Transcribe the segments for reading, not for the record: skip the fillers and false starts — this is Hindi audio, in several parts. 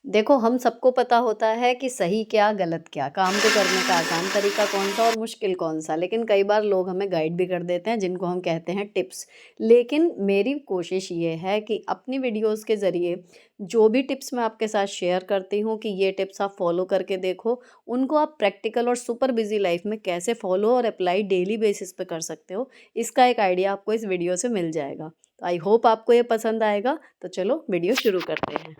देखो, हम सबको पता होता है कि सही क्या, गलत क्या, काम को करने का आसान तरीका कौन-सा और मुश्किल कौन-सा। लेकिन कई बार लोग हमें गाइड भी कर देते हैं, जिनको हम कहते हैं टिप्स। लेकिन मेरी कोशिश ये है कि अपनी वीडियोज़ के ज़रिए जो भी टिप्स मैं आपके साथ शेयर करती हूँ कि ये टिप्स आप फ़ॉलो करके देखो, उनको आप प्रैक्टिकल और सुपर बिज़ी लाइफ़ में कैसे फ़ॉलो और अप्लाई डेली बेसिस पे कर सकते हो, इसका एक आइडिया आपको इस वीडियो से मिल जाएगा। तो आई होप आपको ये पसंद आएगा। तो चलो वीडियो शुरू करते हैं।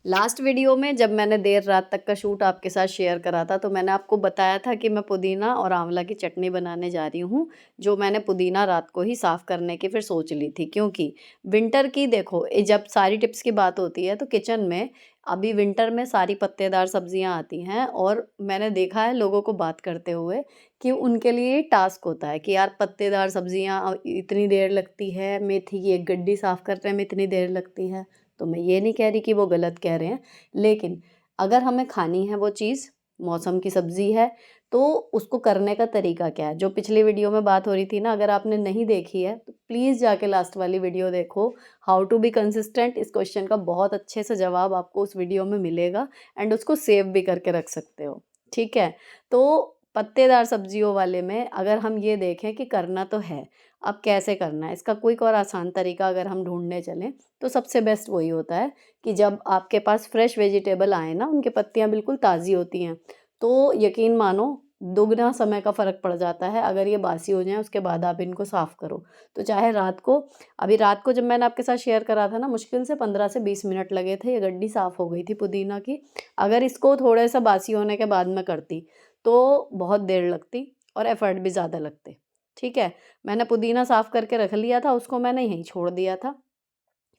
लास्ट वीडियो में जब मैंने देर रात तक का शूट आपके साथ शेयर करा था, तो मैंने आपको बताया था कि मैं पुदीना और आंवला की चटनी बनाने जा रही हूँ, जो मैंने पुदीना रात को ही साफ़ करने की फिर सोच ली थी। क्योंकि विंटर की देखो जब सारी टिप्स की बात होती है तो किचन में अभी विंटर में सारी पत्तेदार सब्जियां आती हैं, और मैंने देखा है लोगों को बात करते हुए कि उनके लिए टास्क होता है कि यार पत्तेदार सब्जियां इतनी देर लगती है, मेथी की एक गड्डी साफ़ करने में इतनी देर लगती है। तो मैं ये नहीं कह रही कि वो गलत कह रहे हैं, लेकिन अगर हमें खानी है वो चीज़, मौसम की सब्ज़ी है, तो उसको करने का तरीका क्या है? जो पिछली वीडियो में बात हो रही थी ना, अगर आपने नहीं देखी है तो प्लीज़ जाके लास्ट वाली वीडियो देखो। हाउ टू बी कंसिस्टेंट, इस क्वेश्चन का बहुत अच्छे से जवाब आपको उस वीडियो में मिलेगा, एंड उसको सेव भी करके रख सकते हो। ठीक है? तो पत्तेदार सब्जियों वाले में अगर हम ये देखें कि करना तो है, अब कैसे करना है? इसका क्विक और आसान तरीका अगर हम ढूँढने चलें, तो सबसे बेस्ट वही होता है कि जब आपके पास फ्रेश वेजिटेबल आए ना, उनकी पत्तियाँ बिल्कुल ताज़ी होती हैं, तो यकीन मानो दुगना समय का फ़र्क पड़ जाता है अगर ये बासी हो जाएँ उसके बाद आप इनको साफ़ करो। तो चाहे रात को, अभी रात को जब मैंने आपके साथ शेयर करा था ना, मुश्किल से 15 से 20 मिनट लगे थे, ये गड्डी साफ़ हो गई थी पुदीना की। अगर इसको थोड़ा-सा बासी होने के बाद मैं करती, तो बहुत देर लगती और एफ़र्ट भी ज़्यादा लगते। ठीक है? मैंने पुदीना साफ़ करके रख लिया था, उसको मैंने यहीं छोड़ दिया था।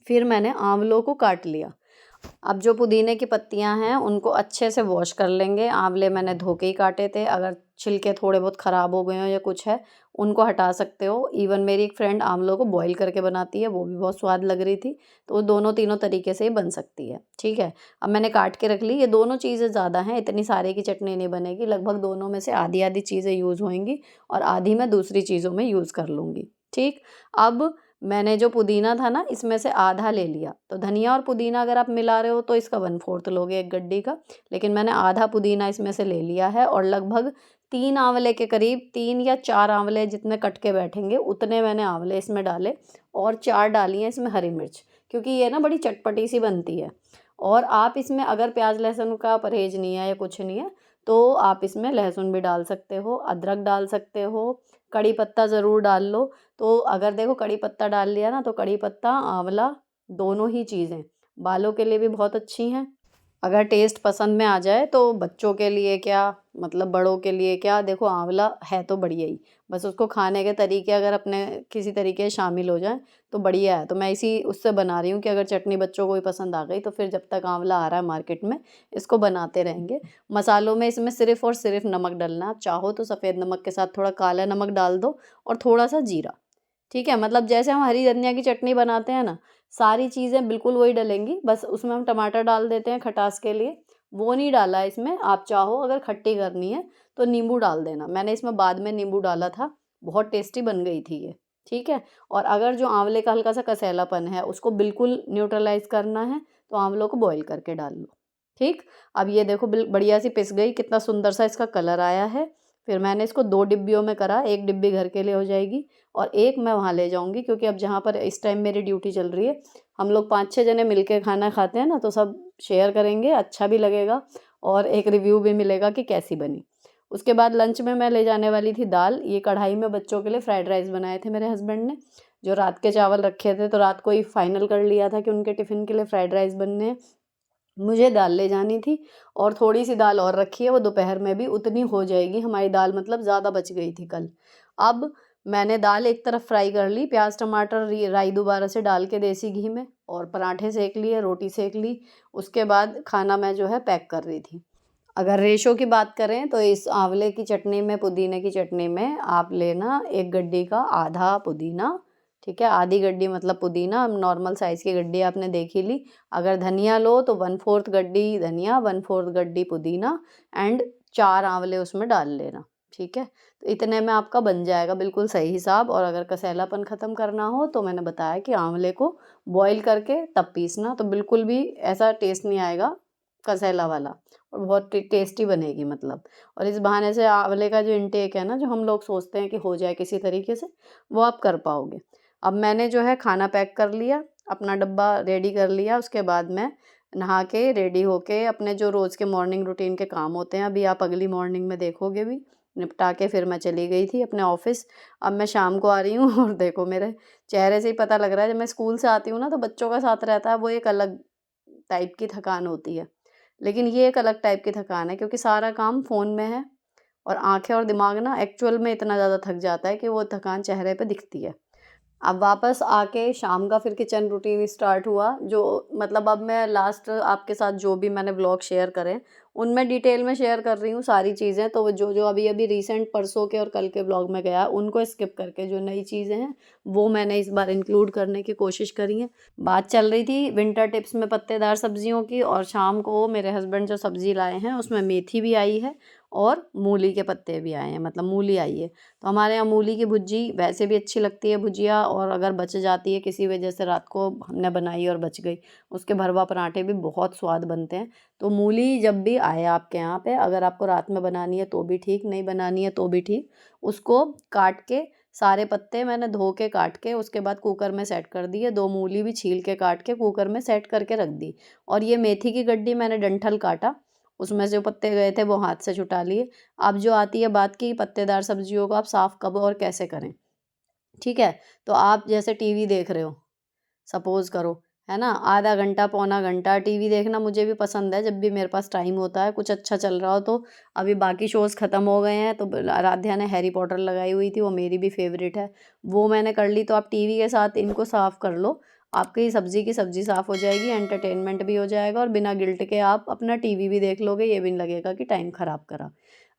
फिर मैंने आंवलों को काट लिया। अब जो पुदीने की पत्तियां हैं उनको अच्छे से वॉश कर लेंगे। आंवले मैंने धो के ही काटे थे, अगर छिलके थोड़े बहुत ख़राब हो गए हो या कुछ है, उनको हटा सकते हो। इवन मेरी एक फ्रेंड आंवलों को बॉईल करके बनाती है, वो भी बहुत स्वाद लग रही थी। तो वो दोनों तीनों तरीके से ही बन सकती है। ठीक है? अब मैंने काट के रख ली। ये दोनों चीज़ें ज़्यादा हैं, इतनी सारे की चटनी नहीं बनेगी। लगभग दोनों में से आधी आधी चीज़ें यूज़ होंगी और आधी मैं दूसरी चीज़ों में यूज़ कर लूँगी। ठीक? अब मैंने जो पुदीना था ना, इसमें से आधा ले लिया। तो धनिया और पुदीना अगर आप मिला रहे हो तो इसका 1/4 लोगे एक गड्डी का, लेकिन मैंने आधा पुदीना इसमें से ले लिया है, और लगभग 3 आंवले के करीब, 3 या 4 आंवले जितने कट के बैठेंगे उतने मैंने आंवले इसमें डाले, और 4 डाली हैं इसमें हरी मिर्च, क्योंकि ये ना बड़ी चटपटी सी बनती है। और आप इसमें अगर प्याज़ लहसुन का परहेज़ नहीं है या कुछ नहीं है, तो आप इसमें लहसुन भी डाल सकते हो, अदरक डाल सकते हो, कड़ी पत्ता ज़रूर डाल लो। तो अगर देखो कड़ी पत्ता डाल लिया ना, तो कड़ी पत्ता, आंवला, दोनों ही चीज़ें बालों के लिए भी बहुत अच्छी हैं। अगर टेस्ट पसंद में आ जाए तो बच्चों के लिए क्या, मतलब बड़ों के लिए क्या, देखो आंवला है तो बढ़िया ही, बस उसको खाने के तरीके अगर अपने किसी तरीके से शामिल हो जाएँ तो बढ़िया है। तो मैं इसी उससे बना रही हूँ कि अगर चटनी बच्चों को भी पसंद आ गई तो फिर जब तक आंवला आ रहा है मार्केट में, इसको बनाते रहेंगे। मसालों में इसमें सिर्फ़ और सिर्फ़ नमक डलना है। आप चाहो तो सफ़ेद नमक के साथ थोड़ा काला नमक डाल दो, और थोड़ा-सा जीरा। ठीक है? मतलब जैसे हम हरी धनिया की चटनी बनाते हैं ना, सारी चीज़ें बिल्कुल वही डलेंगी, बस उसमें हम टमाटर डाल देते हैं खटास के लिए, वो नहीं डाला है इसमें। आप चाहो अगर खट्टी करनी है तो नींबू डाल देना, मैंने इसमें बाद में नींबू डाला था, बहुत टेस्टी बन गई थी ये। ठीक है? और अगर जो आंवले का हल्का-सा कसैलापन है उसको बिल्कुल न्यूट्रलाइज़ करना है, तो आंवलों को बॉयल करके डाल लो। ठीक? अब ये देखो बढ़िया सी पिस गई, कितना सुंदर सा इसका कलर आया है। फिर मैंने इसको 2 डिब्बियों में करा, 1 डिब्बी घर के लिए हो जाएगी और एक मैं वहाँ ले जाऊँगी, क्योंकि अब जहाँ पर इस टाइम मेरी ड्यूटी चल रही है, हम लोग 5-6 जने मिल के खाना खाते हैं ना, तो सब शेयर करेंगे, अच्छा भी लगेगा और एक रिव्यू भी मिलेगा कि कैसी बनी। उसके बाद लंच में मैं ले जाने वाली थी दाल। ये कढ़ाई में बच्चों के लिए फ्राइड राइस बनाए थे मेरे हस्बैंड ने, जो रात के चावल रखे थे, तो रात को ही फाइनल कर लिया था कि उनके टिफ़िन के लिए फ्राइड राइस बनने हैं। मुझे दाल ले जानी थी और थोड़ी-सी दाल और रखी है, वो दोपहर में भी उतनी हो जाएगी हमारी दाल, मतलब ज़्यादा बच गई थी कल। अब मैंने दाल एक तरफ फ्राई कर ली, प्याज़, टमाटर, राई दोबारा से डाल के देसी घी में, और पराठे सेंक लिए, रोटी सेंक ली। उसके बाद खाना मैं जो है पैक कर रही थी। अगर रेशो की बात करें तो इस आंवले की चटनी में, पुदीने की चटनी में आप लेना 1 गड्डी का आधा पुदीना, ठीक है? आधी गड्डी मतलब पुदीना, नॉर्मल साइज़ की गड्डी आपने देख ही ली। अगर धनिया लो तो 1/4 गड्डी धनिया, 1/4 गड्डी पुदीना, एंड 4 आंवले उसमें डाल लेना, ठीक है। तो इतने में आपका बन जाएगा बिल्कुल सही हिसाब। और अगर कसैलापन ख़त्म करना हो तो मैंने बताया कि आंवले को बॉईल करके तब पीसना, तो बिल्कुल भी ऐसा टेस्ट नहीं आएगा कसैला वाला, और बहुत टेस्टी बनेगी मतलब। और इस बहाने से आंवले का जो इंटेक है ना, जो हम लोग सोचते हैं कि हो जाए किसी तरीके से, वो आप कर पाओगे। अब मैंने जो है खाना पैक कर लिया, अपना डब्बा रेडी कर लिया। उसके बाद मैं नहा के रेडी होके अपने जो रोज़ के मॉर्निंग रूटीन के काम होते हैं, अभी आप अगली मॉर्निंग में देखोगे भी, निपटा के फिर मैं चली गई थी अपने ऑफ़िस। अब मैं शाम को आ रही हूँ और देखो मेरे चेहरे से ही पता लग रहा है, जब मैं स्कूल से आती हूँ ना तो बच्चों का साथ रहता है वो एक अलग टाइप की थकान होती है। लेकिन ये एक अलग टाइप की थकान है, क्योंकि सारा काम फ़ोन में है और आँखें और दिमाग ना एक्चुअल में इतना ज़्यादा थक जाता है कि वो थकान चेहरे पे दिखती है। अब वापस आके शाम का फिर किचन रूटीन स्टार्ट हुआ, जो मतलब अब मैं लास्ट आपके साथ जो भी मैंने व्लॉग शेयर करे, उनमें डिटेल में शेयर कर रही हूँ सारी चीज़ें। तो वो जो अभी रिसेंट परसों के और कल के व्लॉग में गया, उनको स्किप करके जो नई चीज़ें हैं वो मैंने इस बार इंक्लूड करने की कोशिश करी है। बात चल रही थी विंटर टिप्स में पत्तेदार सब्जियों की, और शाम को मेरे हस्बैंड जो सब्ज़ी लाए हैं उसमें मेथी भी आई है और मूली के पत्ते भी आए हैं, मतलब मूली आई है। तो हमारे यहाँ मूली की भुजी वैसे भी अच्छी लगती है भुजिया, और अगर बच जाती है किसी वजह से, रात को हमने बनाई और बच गई, उसके भरवा पराठे भी बहुत स्वाद बनते हैं। तो मूली जब भी आए आपके यहाँ पे, अगर आपको रात में बनानी है तो भी ठीक, नहीं बनानी है तो भी ठीक, उसको काट के सारे पत्ते मैंने धो के काट के उसके बाद कुकर में सेट कर दिए। 2 मूली भी छील के काट के कुकर में सेट करके रख दी। और ये मेथी की गड्डी मैंने डंठल काटा, उसमें से जो पत्ते गए थे वो हाथ से छुटा लिए। अब जो आती है बात की पत्तेदार सब्जियों को आप साफ़ कब और कैसे करें, ठीक है? तो आप जैसे टीवी देख रहे हो, सपोज़ करो, है ना? आधा घंटा, पौना घंटा टीवी देखना मुझे भी पसंद है, जब भी मेरे पास टाइम होता है, कुछ अच्छा चल रहा हो तो। अभी बाकी शोज़ ख़त्म हो गए हैं, तो आराध्या ने हैरी पॉटर लगाई हुई थी, वो मेरी भी फ़ेवरेट है, वो मैंने कर ली। तो आप टीवी के साथ इनको साफ़ कर लो, आपकी सब्ज़ी की सब्ज़ी साफ़ हो जाएगी, एंटरटेनमेंट भी हो जाएगा, और बिना गिल्ट के आप अपना टीवी भी देख लोगे, ये भी नहीं लगेगा कि टाइम ख़राब करा।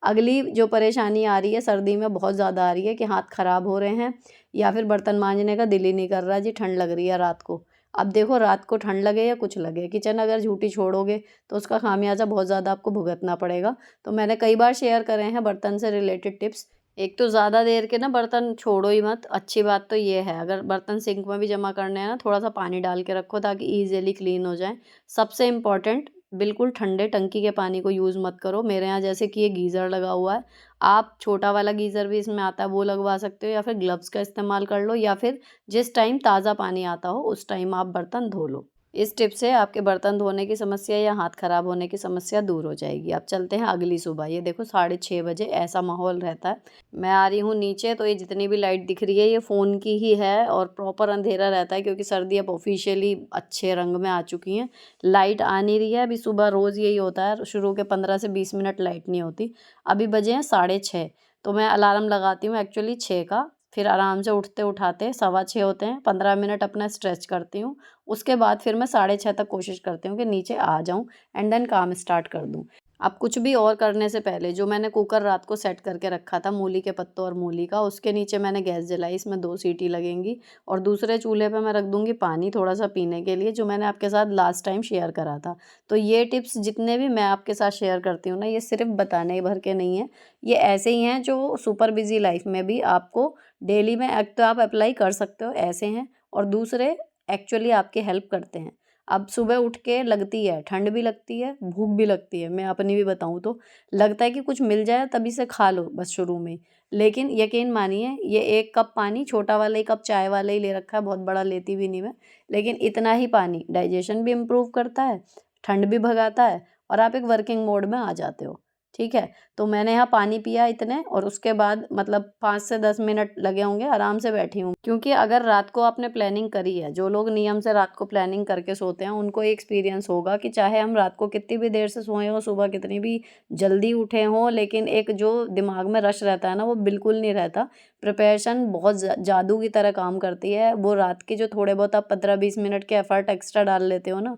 अगली जो परेशानी आ रही है सर्दी में बहुत ज़्यादा आ रही है, कि हाथ ख़राब हो रहे हैं या फिर बर्तन मांजने का दिल ही नहीं कर रहा जी, ठंड लग रही है रात को। अब देखो रात को ठंड लगे या कुछ लगे, किचन अगर झूठी छोड़ोगे तो उसका खामियाजा बहुत ज़्यादा आपको भुगतना पड़ेगा। तो मैंने कई बार शेयर करे हैं बर्तन से रिलेटेड टिप्स। एक तो ज़्यादा देर के ना बर्तन छोड़ो ही मत। अच्छी बात तो ये है, अगर बर्तन सिंक में भी जमा करने हैं ना, थोड़ा सा पानी डाल के रखो ताकि ईजिली क्लीन हो जाए। सबसे इम्पोर्टेंट, बिल्कुल ठंडे टंकी के पानी को यूज़ मत करो। मेरे यहाँ जैसे कि ये गीज़र लगा हुआ है, आप छोटा वाला गीज़र भी इसमें आता है वो लगवा सकते हो, या फिर ग्लव्स का इस्तेमाल कर लो, या फिर जिस टाइम ताज़ा पानी आता हो उस टाइम आप बर्तन धो लो। इस टिप से आपके बर्तन धोने की समस्या या हाथ खराब होने की समस्या दूर हो जाएगी। अब चलते हैं अगली सुबह। ये देखो 6:30 बजे ऐसा माहौल रहता है। मैं आ रही हूँ नीचे, तो ये जितनी भी लाइट दिख रही है ये फ़ोन की ही है, और प्रॉपर अंधेरा रहता है क्योंकि सर्दी अब ऑफिशियली अच्छे रंग में आ चुकी हैं। लाइट आ नहीं रही है अभी। सुबह रोज़ यही होता है, शुरू के 15 से 20 मिनट लाइट नहीं होती। अभी बजे हैं 6:30, तो मैं अलार्म लगाती हूँ एक्चुअली 6 का। फिर आराम से उठते उठाते 6:15 होते हैं, 15 मिनट अपना स्ट्रेच करती हूँ। उसके बाद फिर मैं 6:30 तक कोशिश करती हूँ कि नीचे आ जाऊँ, एंड देन काम स्टार्ट कर दूँ। अब कुछ भी और करने से पहले जो मैंने कुकर रात को सेट करके रखा था मूली के पत्तों और मूली का, उसके नीचे मैंने गैस जलाई, इसमें 2 सीटी लगेंगी, और दूसरे चूल्हे पे मैं रख दूँगी पानी थोड़ा-सा पीने के लिए, जो मैंने आपके साथ लास्ट टाइम शेयर करा था। तो ये टिप्स जितने भी मैं आपके साथ शेयर करती हूँ ना, ये सिर्फ़ बताने भर के नहीं है, ये ऐसे ही हैं जो सुपर बिज़ी लाइफ़ में भी आपको डेली में एक तो आप अप्लाई कर सकते हो, ऐसे हैं, और दूसरे एक्चुअली आपकी हेल्प करते हैं। अब सुबह उठ के लगती है, ठंड भी लगती है, भूख भी लगती है, मैं अपनी भी बताऊँ तो लगता है कि कुछ मिल जाए तभी से खा लो बस शुरू में ही। लेकिन यकीन मानिए ये 1 कप पानी, छोटा वाला ही कप चाय वाला ही ले रखा है, बहुत बड़ा लेती भी नहीं मैं। लेकिन इतना ही पानी डाइजेशन भी इम्प्रूव करता है, ठंड भी भगाता है, और आप एक वर्किंग मोड में आ जाते हो, ठीक है? तो मैंने यहाँ पानी पिया इतने, और उसके बाद मतलब 5 से 10 मिनट लगे होंगे, आराम से बैठी हूँ। क्योंकि अगर रात को आपने प्लानिंग करी है, जो लोग नियम से रात को प्लानिंग करके सोते हैं उनको ये एक्सपीरियंस होगा कि चाहे हम रात को कितनी भी देर से सोए हों, सुबह कितनी भी जल्दी उठे हों, लेकिन एक जो दिमाग में रश रहता है ना वो बिल्कुल नहीं रहता। प्रिपरेशन बहुत जादू की तरह काम करती है। वो रात के जो थोड़े बहुत आप 15-20 मिनट के एफर्ट एक्स्ट्रा डाल लेते हो ना,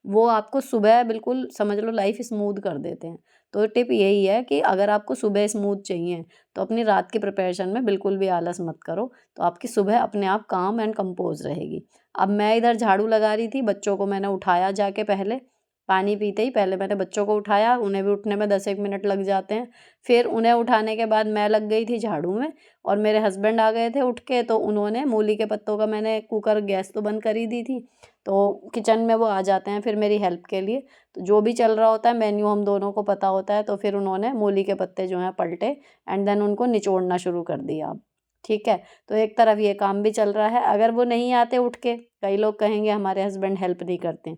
वो आपको सुबह बिल्कुल समझ लो लाइफ स्मूथ कर देते हैं। तो टिप यही है कि अगर आपको सुबह स्मूथ चाहिए तो अपनी रात की प्रिपरेशन में बिल्कुल भी आलस मत करो, तो आपकी सुबह अपने आप काम एंड कंपोज रहेगी। अब मैं इधर झाड़ू लगा रही थी, बच्चों को मैंने उठाया जाके पहले, पानी पीते ही पहले मैंने बच्चों को उठाया, उन्हें भी उठने में 10 एक मिनट लग जाते हैं। फिर उन्हें उठाने के बाद मैं लग गई थी झाड़ू में, और मेरे हस्बैंड आ गए थे उठ के, तो उन्होंने मूली के पत्तों का, मैंने कुकर गैस तो बंद कर ही दी थी, तो किचन में वो आ जाते हैं फिर मेरी हेल्प के लिए। तो जो भी चल रहा होता है मेन्यू हम दोनों को पता होता है, तो फिर उन्होंने मूली के पत्ते जो हैं पलटे एंड देन उनको निचोड़ना शुरू कर दिया अब। ठीक है, तो एक तरफ ये काम भी चल रहा है। अगर वो नहीं आते उठ के, कई लोग कहेंगे हमारे हस्बैंड हेल्प नहीं करते,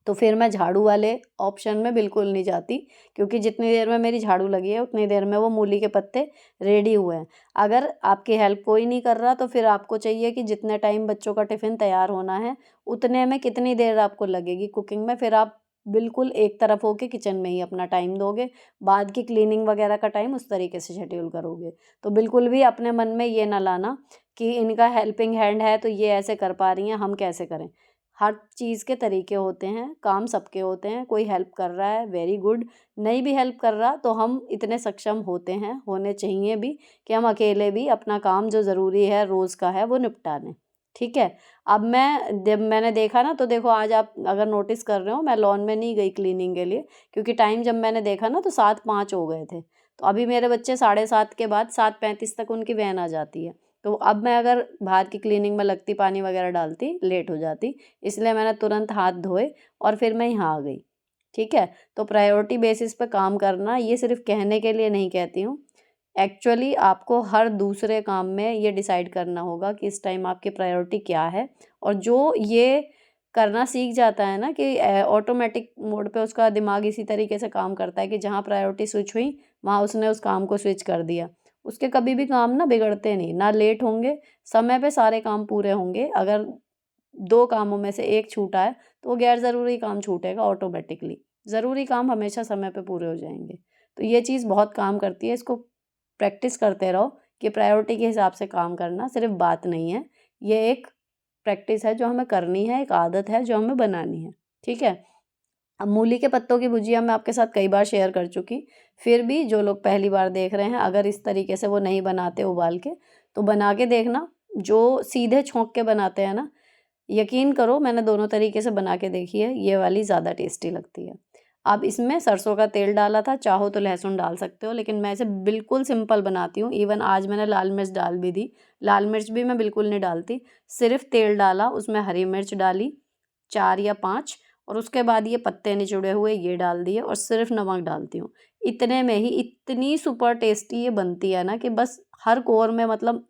तो फिर मैं झाड़ू वाले ऑप्शन में बिल्कुल नहीं जाती, क्योंकि जितनी देर में मेरी झाड़ू लगी है उतनी देर में वो मूली के पत्ते रेडी हुए हैं। अगर आपकी हेल्प कोई नहीं कर रहा, तो फिर आपको चाहिए कि जितने टाइम बच्चों का टिफ़िन तैयार होना है उतने में कितनी देर आपको लगेगी कुकिंग में, फिर आप बिल्कुल एक तरफ होके किचन में ही अपना टाइम दोगे, बाद की क्लीनिंग वगैरह का टाइम उस तरीके से शेड्यूल करोगे। तो बिल्कुल भी अपने मन में ये ना लाना कि इनका हेल्पिंग हैंड है तो ये ऐसे कर पा रही हैं, हम कैसे करें। हर चीज़ के तरीके होते हैं, काम सबके होते हैं, कोई हेल्प कर रहा है वेरी गुड, नहीं भी हेल्प कर रहा तो हम इतने सक्षम होते हैं, होने चाहिए भी, कि हम अकेले भी अपना काम जो ज़रूरी है रोज़ का है वो निपटा लें। ठीक है, अब मैं जब मैंने देखा ना, तो देखो आज आप अगर नोटिस कर रहे हो मैं लॉन में नहीं गई क्लीनिंग के लिए, क्योंकि टाइम जब मैंने देखा ना तो 7:05 हो गए थे। तो अभी मेरे बच्चे 7:30 के बाद 7:35 तक उनकी वैन आ जाती है, तो अब मैं अगर बाहर की क्लीनिंग में लगती, पानी वगैरह डालती, लेट हो जाती, इसलिए मैंने तुरंत हाथ धोए और फिर मैं यहाँ आ गई। ठीक है, तो प्रायोरिटी बेसिस पे काम करना, ये सिर्फ कहने के लिए नहीं कहती हूँ, एक्चुअली आपको हर दूसरे काम में ये डिसाइड करना होगा कि इस टाइम आपकी प्रायोरिटी क्या है। और जो ये करना सीख जाता है ना कि ऑटोमेटिक मोड पे उसका दिमाग इसी तरीके से काम करता है कि जहाँ प्रायोरिटी स्विच हुई वहाँ उसने उस काम को स्विच कर दिया, उसके कभी भी काम ना बिगड़ते नहीं, ना लेट होंगे, समय पे सारे काम पूरे होंगे। अगर 2 कामों में से 1 छूटा है तो वो गैर ज़रूरी काम छूटेगा ऑटोमेटिकली, ज़रूरी काम हमेशा समय पे पूरे हो जाएँगे। तो ये चीज़ बहुत काम करती है, इसको प्रैक्टिस करते रहो कि प्रायोरिटी के हिसाब से काम करना सिर्फ़ बात नहीं है, ये एक प्रैक्टिस है जो हमें करनी है, एक आदत है जो हमें बनानी है। ठीक है? अब मूली के पत्तों की भुजिया मैं आपके साथ कई बार शेयर कर चुकी, फिर भी जो लोग पहली बार देख रहे हैं, अगर इस तरीके से वो नहीं बनाते उबाल के, तो बना के देखना। जो सीधे छौंक के बनाते हैं ना, यकीन करो मैंने दोनों तरीके से बना के देखी है, ये वाली ज़्यादा टेस्टी लगती है। अब इसमें सरसों का तेल डाला था, चाहो तो लहसुन डाल सकते हो, लेकिन मैं इसे बिल्कुल सिंपल बनाती हूँ। इवन आज मैंने लाल मिर्च डाल भी दी, लाल मिर्च भी मैं बिल्कुल नहीं डालती, सिर्फ़ तेल डाला, उसमें हरी मिर्च डाली 4 या 5, और उसके बाद ये पत्ते निचोड़े हुए ये डाल दिए और सिर्फ़ नमक डालती हूँ। इतने में ही इतनी सुपर टेस्टी ये बनती है ना कि बस हर कोर में मतलब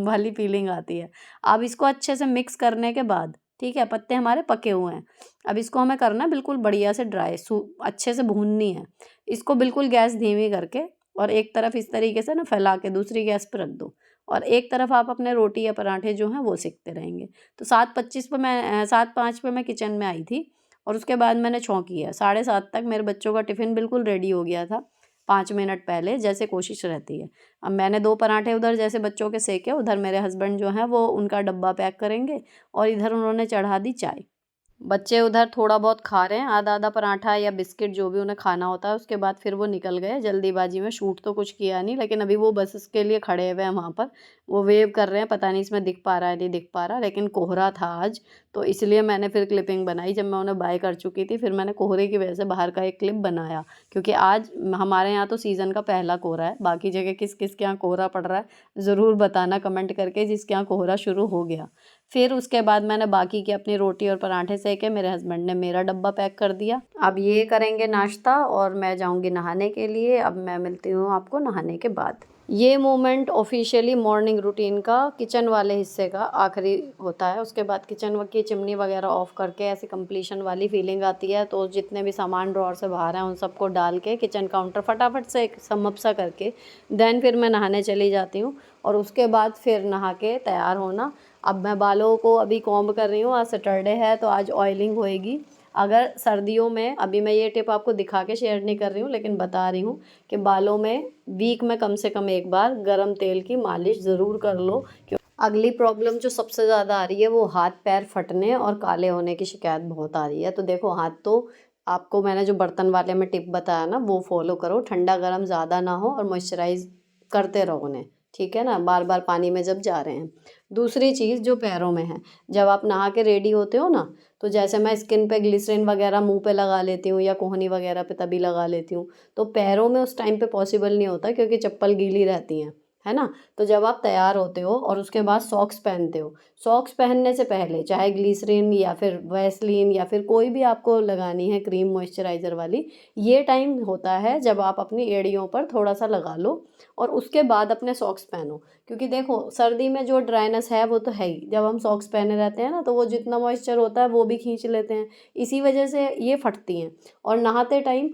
वाली फीलिंग आती है। अब इसको अच्छे से मिक्स करने के बाद, ठीक है, पत्ते हमारे पके हुए हैं। अब इसको हमें करना है बिल्कुल बढ़िया से ड्राई, अच्छे से भूननी है। इसको बिल्कुल गैस धीमी करके, और एक तरफ इस तरीके से ना फैला के दूसरी गैस पे रख दो, और एक तरफ आप अपने रोटी या पराठे जो हैं वो सेकते रहेंगे। तो 7:25 पे मैं 7:05 पे मैं किचन में आई थी, और उसके बाद मैंने छौंकी है। 7:30 तक मेरे बच्चों का टिफ़िन बिल्कुल रेडी हो गया था, 5 मिनट पहले जैसे कोशिश रहती है। अब मैंने 2 पराठे उधर जैसे बच्चों के सेके, उधर मेरे हस्बैंड जो हैं वो उनका डब्बा पैक करेंगे, और इधर उन्होंने चढ़ा दी चाय। बच्चे उधर थोड़ा बहुत खा रहे हैं, आधा-आधा पराठा या बिस्किट जो भी उन्हें खाना होता है, उसके बाद फिर वो निकल गए जल्दीबाजी में। शूट तो कुछ किया नहीं, लेकिन अभी वो बस इसके लिए खड़े हुए हैं वहाँ पर, वो वेव कर रहे हैं, पता नहीं इसमें दिख पा रहा है नहीं दिख पा रहा, लेकिन कोहरा था आज, तो इसलिए मैंने फिर क्लिपिंग बनाई। जब मैं उन्हें बाय कर चुकी थी, फिर मैंने कोहरे की वजह से बाहर का एक क्लिप बनाया, क्योंकि आज हमारे यहाँ तो सीज़न का पहला कोहरा है। बाकी जगह किस-किस के यहाँ कोहरा पड़ रहा है, ज़रूर बताना कमेंट करके जिसके यहाँ कोहरा शुरू हो गया। फिर उसके बाद मैंने बाकी की अपनी रोटी और पराठे सेके, मेरे हस्बैंड ने मेरा डब्बा पैक कर दिया। अब ये करेंगे नाश्ता और मैं जाऊंगी नहाने के लिए। अब मैं मिलती हूँ आपको नहाने के बाद। ये मोमेंट ऑफिशियली मॉर्निंग रूटीन का किचन वाले हिस्से का आखिरी होता है। उसके बाद किचन की चिमनी वगैरह ऑफ करके ऐसे कंप्लीशन वाली फीलिंग आती है, तो जितने भी सामान ड्रॉअर से बाहर हैं उन सबको डाल के किचन काउंटर फटाफट से एक समअप सा करके देन फिर मैं नहाने चली जाती हूँ, और उसके बाद फिर नहा के तैयार होना। अब मैं बालों को अभी कॉम्ब कर रही हूँ, आज सैटरडे है तो आज ऑयलिंग होएगी। अगर सर्दियों में, अभी मैं ये टिप आपको दिखा के शेयर नहीं कर रही हूँ लेकिन बता रही हूँ कि बालों में वीक में कम से कम एक बार गरम तेल की मालिश ज़रूर कर लो। क्यों, अगली प्रॉब्लम जो सबसे ज़्यादा आ रही है वो हाथ पैर फटने और काले होने की शिकायत बहुत आ रही है। तो देखो, हाथ तो आपको मैंने जो बर्तन वाले में टिप बताया ना वो फॉलो करो, ठंडा गर्म ज़्यादा ना हो, और मॉइस्चराइज करते रहो उन्हें, ठीक है ना, बार बार पानी में जब जा रहे हैं। दूसरी चीज़ जो पैरों में है, जब आप नहा के रेडी होते हो ना, तो जैसे मैं स्किन पे ग्लिसरीन वगैरह मुँह पे लगा लेती हूँ या कोहनी वगैरह पे तभी लगा लेती हूँ, तो पैरों में उस टाइम पे पॉसिबल नहीं होता क्योंकि चप्पल गीली रहती हैं, है ना? तो जब आप तैयार होते हो और उसके बाद सॉक्स पहनते हो, सॉक्स पहनने से पहले चाहे ग्लिसरीन या फिर वैसलीन या फिर कोई भी आपको लगानी है क्रीम मॉइस्चराइज़र वाली, ये टाइम होता है जब आप अपनी एड़ियों पर थोड़ा-सा लगा लो और उसके बाद अपने सॉक्स पहनो। क्योंकि देखो सर्दी में जो ड्राइनेस है वो तो है ही, जब हम सॉक्स पहने रहते हैं ना तो वो जितना मॉइस्चर होता है वो भी खींच लेते हैं, इसी वजह से ये फटती हैं। और नहाते टाइम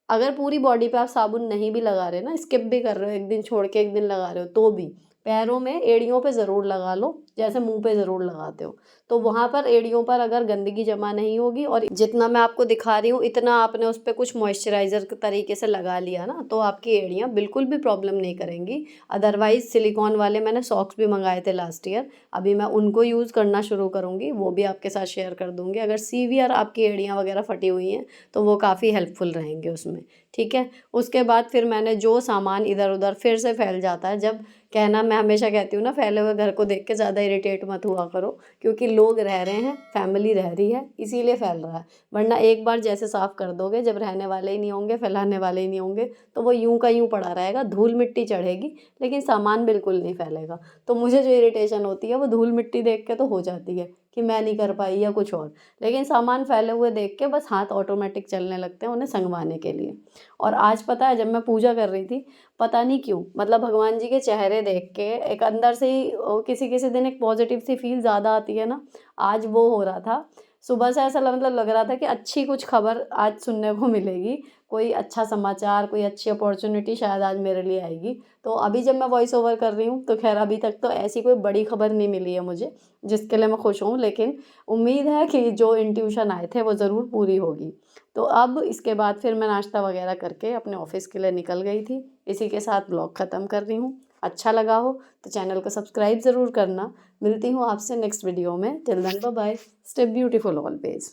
अगर पूरी बॉडी पे आप साबुन नहीं भी लगा रहे ना, स्किप भी कर रहे हो, एक दिन छोड़ के एक दिन लगा रहे हो, तो भी पैरों में एड़ियों पे ज़रूर लगा लो, जैसे मुँह पे ज़रूर लगाते हो। तो वहाँ पर एड़ियों पर अगर गंदगी जमा नहीं होगी और जितना मैं आपको दिखा रही हूँ इतना आपने उस पे कुछ मॉइस्चराइज़र के तरीके से लगा लिया ना, तो आपकी एड़ियाँ बिल्कुल भी प्रॉब्लम नहीं करेंगी। अदरवाइज़ सिलिकॉन वाले मैंने सॉक्स भी मँगाए थे लास्ट ईयर, अभी मैं उनको यूज़ करना शुरू करूँगी, वो भी आपके साथ शेयर कर दूँगी। अगर सीवियर आपकी एड़ियाँ वगैरह फटी हुई हैं, तो वो काफ़ी हेल्पफुल रहेंगे उसमें, ठीक है? उसके बाद फिर मैंने जो सामान इधर-उधर फिर से फैल जाता है, जब कहना मैं हमेशा कहती हूँ ना, फैले हुए घर को देख के ज़्यादा इरिटेट मत हुआ करो, क्योंकि लोग रह रहे हैं, फैमिली रह रही है, इसीलिए फैल रहा है। वरना एक बार जैसे साफ़ कर दोगे, जब रहने वाले ही नहीं होंगे, फैलाने वाले ही नहीं होंगे, तो वो यूँ का यूँ पड़ा रहेगा, धूल-मिट्टी चढ़ेगी, लेकिन सामान बिल्कुल नहीं फैलेगा। तो मुझे जो इरिटेशन होती है, वो धूल-मिट्टी देख के तो हो जाती है कि मैं नहीं कर पाई या कुछ और। लेकिन सामान फैले हुए देख के बस हाथ ऑटोमेटिक चलने लगते हैं उन्हें सँगवाने के लिए। और आज पता है जब मैं पूजा कर रही थी, पता नहीं क्यों मतलब भगवान जी के चेहरे देख के एक अंदर से ही किसी-किसी दिन एक पॉज़िटिव सी फ़ील ज़्यादा आती है ना, आज वो हो रहा था। सुबह से ऐसा मतलब लग रहा था कि अच्छी कुछ खबर आज सुनने को मिलेगी, कोई अच्छा समाचार, कोई अच्छी अपॉर्च्युनिटी शायद आज मेरे लिए आएगी। तो अभी जब मैं वॉइस ओवर कर रही हूँ, तो ख़ैर अभी तक तो ऐसी कोई बड़ी खबर नहीं मिली है मुझे, जिसके लिए मैं खुश हूँ, लेकिन उम्मीद है कि जो इंट्यूशन आए थे, वो ज़रूर पूरी होगी। तो अब इसके बाद फिर मैं नाश्ता वगैरह करके अपने ऑफ़िस के लिए निकल गई थी। इसी के साथ ब्लॉग ख़त्म कर रही हूँ। अच्छा लगा हो तो चैनल को सब्सक्राइब ज़रूर करना। मिलती हूँ आपसे नेक्स्ट वीडियो में। Till then bye bye. Stay beautiful always.